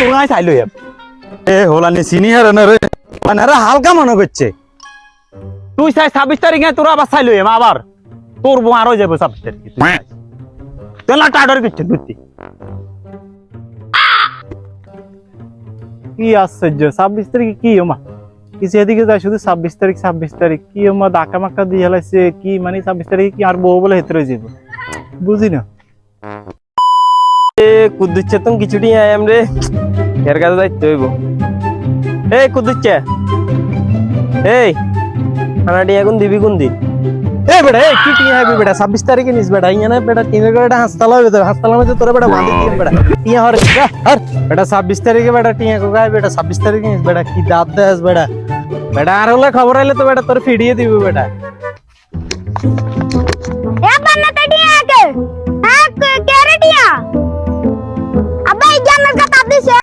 তোমায় চাইলো এ হোলানি চিনি হারে না রে মানে হালকা মনে করছে তুই চাই 26 তারিখে তোর আবার চাইলো আবার তোর বউ আরো যাবো 26 তারিখে তোলা টাডর করছে বুঝছি কি আশ্চর্য 26 তারিখে কি ওমা কিছু এদিকে যায় শুধু 26 তারিখ কি ওমা ধাক্কা মাক্কা দিয়ে হেলাইছে কি মানে 26 তারিখে কি আর বউ বলে হেতরে যাব বুঝি না কুদ্দুচ্ছে তুমি কিছুটি আয়াম রে এর কাছে যাইতে হইব এই কুদ্দুচ্ছে এই খানাটি এখন দিবি কোন দিন এ বেটা এ কি টিয়া হবে বেটা 26 তারিখে নিস বেটা ইয়া না বেটা টিনের বেটা হাসপাতাল হবে হাসপাতাল মধ্যে তোরা বেটা বাঁধি দিন বেটা টিয়া হর হর বেটা 26 তারিখে বেটা টিয়া কো গায় বেটা 26 তারিখে নিস বেটা কি দাঁত দেস বেটা বেটা আর হলে খবর আইলে তো বেটা তোর ফিরিয়ে দিবে বেটা